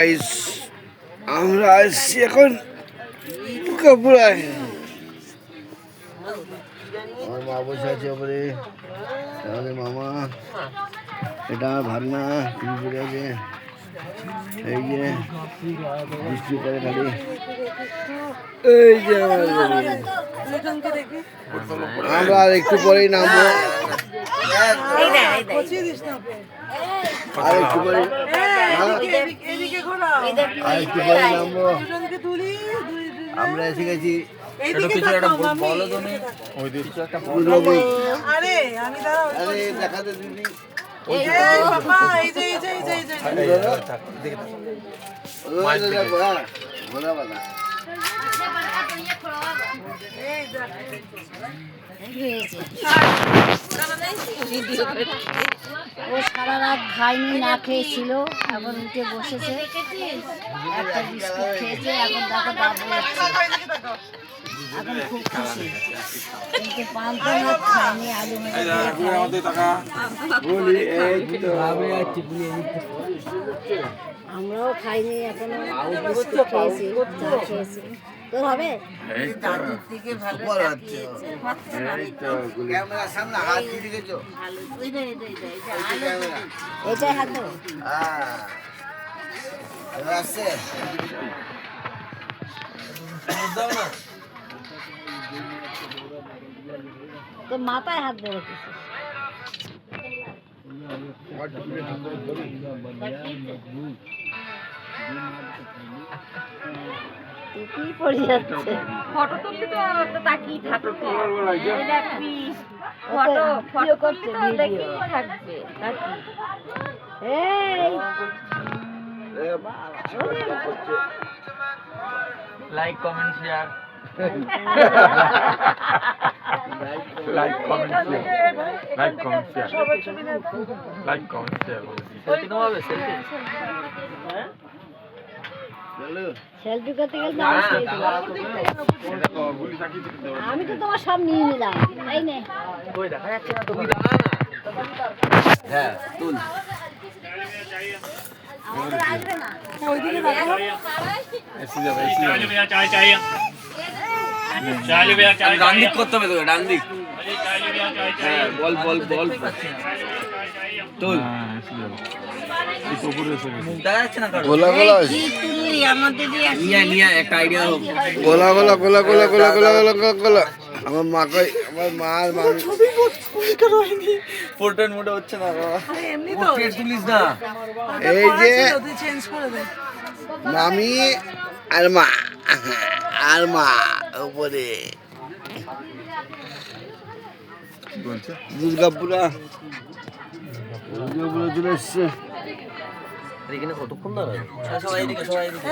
Guys, আমরা আসছি এখন দুর্গাপুরায়। আমার মা বসে আছে ওপরে, আমাদের মামা, এটা আমার ভাগনা পড়ে আছে। এই যে বৃষ্টি পরে খালি, এই যে আমরা আর একটু পরেই নামবো। আর একটু পরে নামবো। আমরা এসে গেছি। দেখাতে দিদি ও সারা রাত খায়নি, না খেয়েছিল, এখন উঠে বসেছে, একটা বিস্কুট খেয়েছে, এখন দেখো বাবু এখন খুব খুশি, কিন্তু পান্তা ভাত খায়নি, আলু আমরাও খাইনি এখনো, বিস্কুট খেয়েছি, চা খেয়েছি। তোর হবে এটাই হাত দেবো। তোর মাথায় হাত দেবো কিছু টুপি পড়ে যাচ্ছে। ফটো তুলতে তো তাকিয়ে থাকবে, ফটো ফটো করতে তো দেখেই থাকবে নাকি। এই like comment share, like comment share, like comment share, like comment share. Selfie নেওয়াবে, সেলফি সেলফি করতে গেলে আমি তো তোমার সব নিয়ে নিলাম। এই নে, কই দেখা যাচ্ছে না, তুমি দাঁড়া না। হ্যাঁ তুল। ডান দিক করতে হবে তোকে, ডান দিক। বল বল বল, তুল। দেখা যাচ্ছে না, গোলা গোলা নিয়ে একটা আইডিয়া হোক। গোলা গোলা গোলা গোলা গোলা গোলা গোলা গোলা গোলা। আমার মাকে, আমার মার মামি পোর্ট্রেট মোডে হচ্ছে না বাবা, পোর্ট্রেট তুলিস না। এই যে মামি আর মা, আর মা উপরে দুর্গাপুরা, দুর্গাপুরা চলে এসছে। এখানে কতক্ষণ দাঁড়াবে? সবাই এদিকে, সবাই এদিকে।